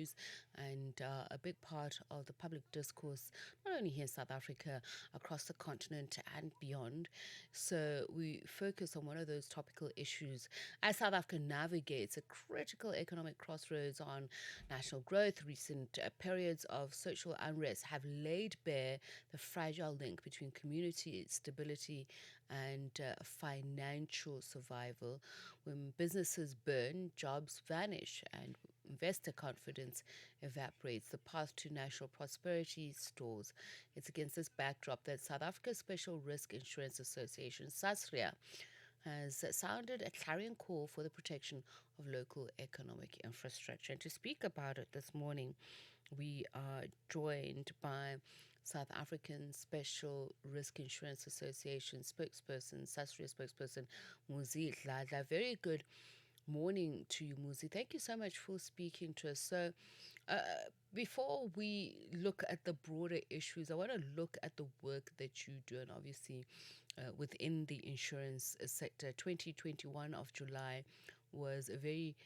issues and a big part of the public discourse, not only here in South Africa, across the continent and beyond. So we focus on one of those topical issues as South Africa navigates a critical economic crossroads on national growth. Recent periods of social unrest have laid bare the fragile link between community stability and financial survival. When businesses burn, jobs vanish, and investor confidence evaporates, the path to national prosperity stalls. It's against this backdrop that South Africa's Special Risk Insurance Association, Sasria, has sounded a clarion call for the protection of local economic infrastructure. And to speak about it this morning, we are joined by South African Special Risk Insurance Association spokesperson, Sasria spokesperson, Muzi Dladla. Very good morning to you, Muzi. Thank you so much for speaking to us. So, before we look at the broader issues, I want to look at the work that you do, and obviously within the insurance sector. 2021 of July was a very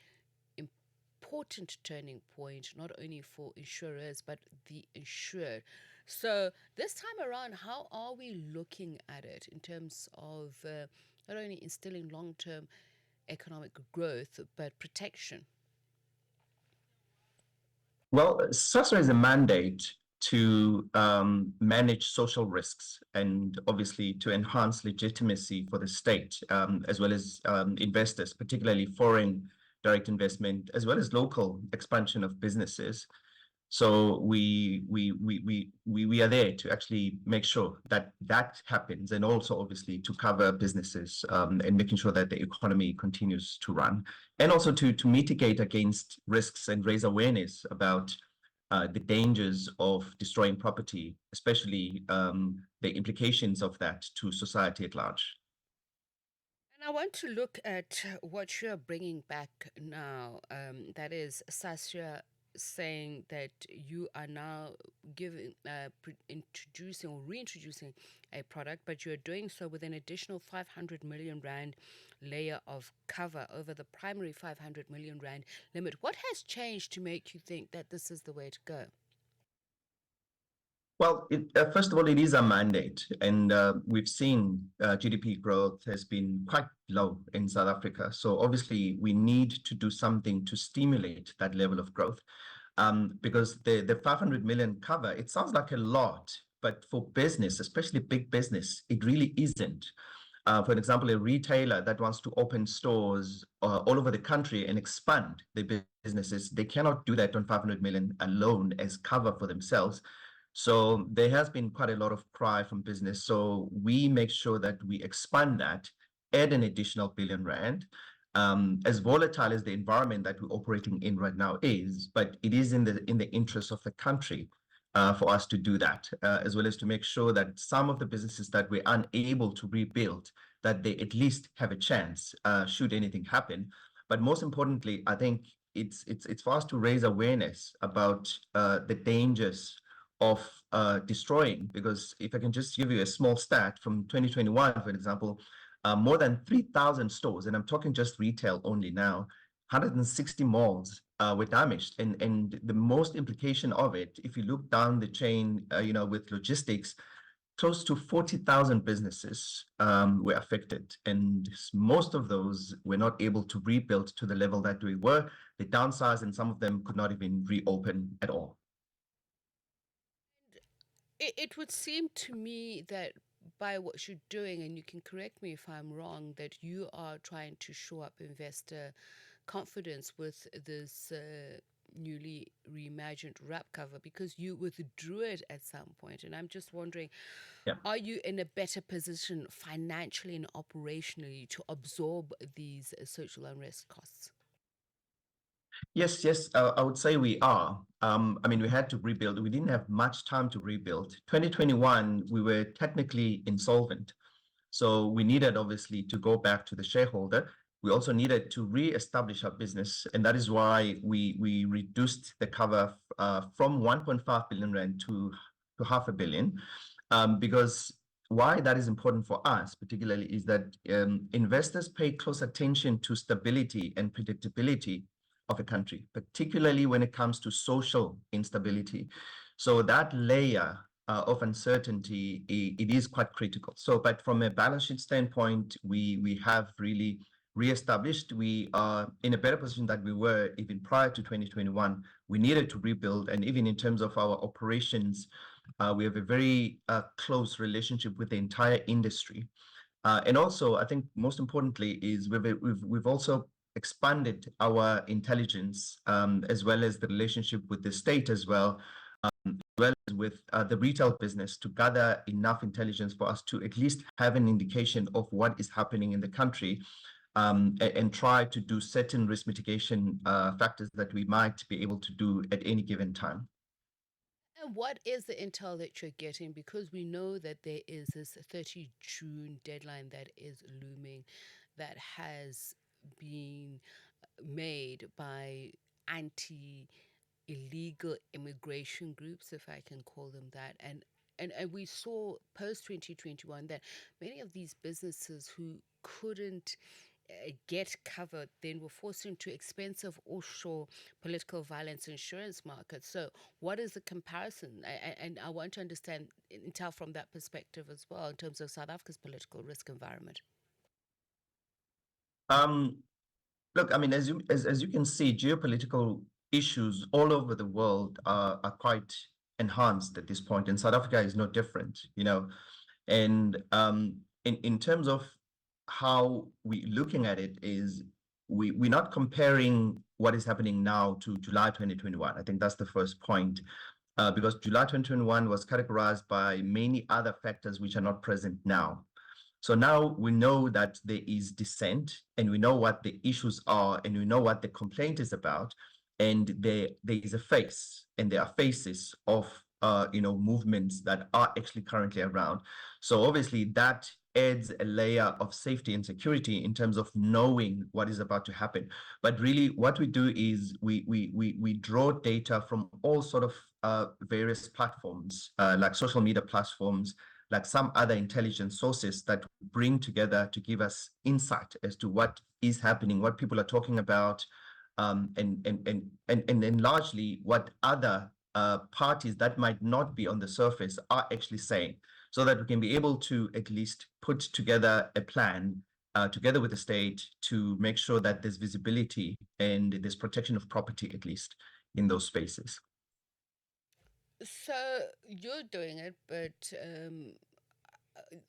important turning point, not only for insurers, but the insured. So this time around, how are we looking at it in terms of not only instilling long-term economic growth, but protection? Well, SASRA is a mandate to manage social risks and obviously to enhance legitimacy for the state, as well as investors, particularly foreign direct investment, as well as local expansion of businesses. So we are there to actually make sure that that happens, and also obviously to cover businesses and making sure that the economy continues to run, and also to mitigate against risks and raise awareness about the dangers of destroying property, especially the implications of that to society at large. And I want to look at what you're bringing back now. That is Sasria saying that you are now introducing or reintroducing a product, but you're doing so with an additional 500 million rand layer of cover over the primary 500 million rand limit. What has changed to make you think that this is the way to go? Well, first of all, it is a mandate, and we've seen GDP growth has been quite low in South Africa. So obviously, we need to do something to stimulate that level of growth, because the 500 million cover, it sounds like a lot, but for business, especially big business, it really isn't. For example, a retailer that wants to open stores all over the country and expand their businesses, they cannot do that on 500 million alone as cover for themselves. So there has been quite a lot of cry from business. So we make sure that we expand that, add an additional billion rand. As volatile as the environment that we're operating in right now is, but it is in the interest of the country for us to do that, as well as to make sure that some of the businesses that we're unable to rebuild, that they at least have a chance should anything happen. But most importantly, I think it's for us to raise awareness about the dangers of destroying, because if I can just give you a small stat from 2021, for example, more than 3,000 stores, and I'm talking just retail only now, 160 malls were damaged. And the most implication of it, if you look down the chain, with logistics, close to 40,000 businesses were affected. And most of those were not able to rebuild to the level that we were. They downsized, and some of them could not even reopen at all. It would seem to me that by what you're doing, and you can correct me if I'm wrong, that you are trying to shore up investor confidence with this newly reimagined wrap cover, because you withdrew it at some point. And I'm just wondering, Yeah. are you in a better position financially and operationally to absorb these social unrest costs? Yes, I would say we are. I mean, we had to rebuild. We didn't have much time to rebuild. 2021, we were technically insolvent. So we needed, obviously, to go back to the shareholder. We also needed to re-establish our business. And that is why we reduced the cover from 1.5 billion rand to half a billion. Because why that is important for us, particularly, is that investors pay close attention to stability and predictability of a country, particularly when it comes to social instability. So that layer of uncertainty, it is quite critical. So, but from a balance sheet standpoint, we have really reestablished. We are in a better position than we were even prior to 2021. We needed to rebuild, and even in terms of our operations, we have a very close relationship with the entire industry. And also, I think most importantly is we've also expanded our intelligence, as well as the relationship with the state as well, as well as with the retail business, to gather enough intelligence for us to at least have an indication of what is happening in the country, and try to do certain risk mitigation factors that we might be able to do at any given time. And what is the intel that you're getting? Because we know that there is this 30 June deadline that is looming, that has been made by anti illegal immigration groups, if I can call them that. And we saw post 2021 that many of these businesses who couldn't get covered then were forced into expensive offshore political violence insurance markets. So, what is the comparison? And I want to understand intel from that perspective as well in terms of South Africa's political risk environment. Um, Look, I mean, as you can see, geopolitical issues all over the world are quite enhanced at this point, and South Africa is no different, you know. And in terms of how we looking at it is we're not comparing what is happening now to July 2021. I think that's the first point, because July 2021 was categorized by many other factors which are not present now. So now we know that there is dissent, and we know what the issues are, and we know what the complaint is about, and there is a face, and there are faces of movements that are actually currently around. So obviously that adds a layer of safety and security in terms of knowing what is about to happen. But really, what we do is we draw data from all sort of various platforms, like social media platforms, like some other intelligence sources that bring together to give us insight as to what is happening, what people are talking about, and then largely what other parties that might not be on the surface are actually saying, so that we can be able to at least put together a plan together with the state to make sure that there's visibility and there's protection of property, at least in those spaces. So you're doing it, but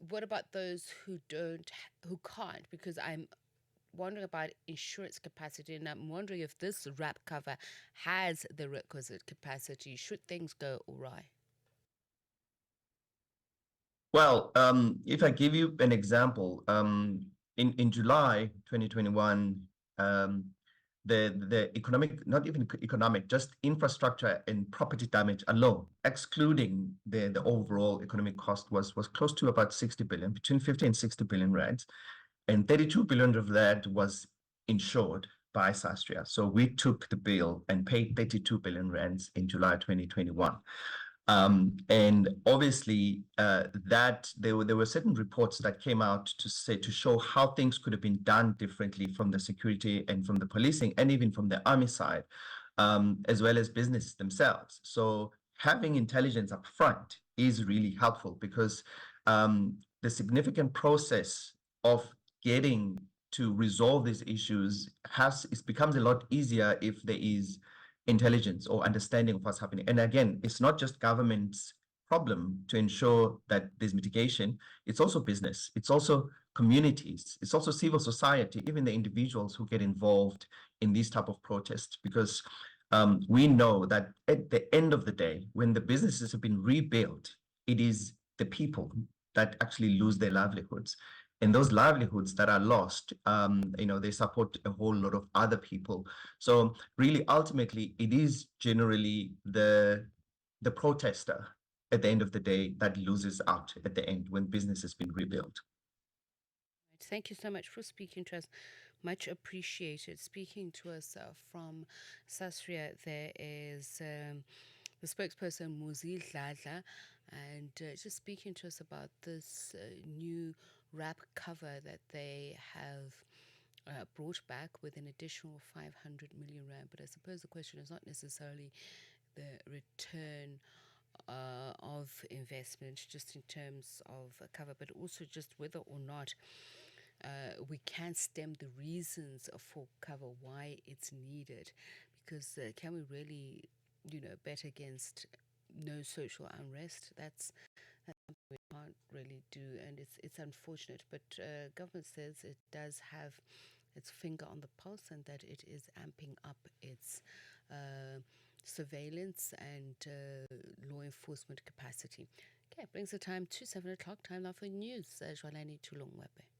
what about those who don't, who can't? Because I'm wondering about insurance capacity, and I'm wondering if this wrap cover has the requisite capacity should things go awry. Well, if I give you an example, in July 2021, um, the economic, not even economic, just infrastructure and property damage alone, excluding the overall economic cost, was close to about 60 billion, between 50 and 60 billion rands, and 32 billion of that was insured by Sasria. So we took the bill and paid 32 billion rands in July 2021. And obviously, that there were certain reports that came out to show how things could have been done differently from the security and from the policing and even from the army side, as well as business themselves. So having intelligence up front is really helpful, because the significant process of getting to resolve these issues it becomes a lot easier if there is intelligence or understanding of what's happening. And again, it's not just government's problem to ensure that there's mitigation, it's also business, it's also communities, it's also civil society, even the individuals who get involved in these type of protests, because we know that at the end of the day, when the businesses have been rebuilt, it is the people that actually lose their livelihoods. And those livelihoods that are lost, they support a whole lot of other people. So really, ultimately, it is generally the protester at the end of the day that loses out at the end when business has been rebuilt. Thank you so much for speaking to us. Much appreciated. Speaking to us from Sasria, there is the spokesperson Muzi Dladla, and just speaking to us about this new wrap cover that they have brought back with an additional 500 million rand. But I suppose the question is not necessarily the return of investment, just in terms of cover, but also just whether or not we can stem the reasons for cover, why it's needed. Because can we really, bet against no social unrest? That's something we can't really do, and it's unfortunate. But government says it does have its finger on the pulse, and that it is amping up its surveillance and law enforcement capacity. Okay, brings the time to 7 o'clock. Time now for news. Jwalani Tulongwepe.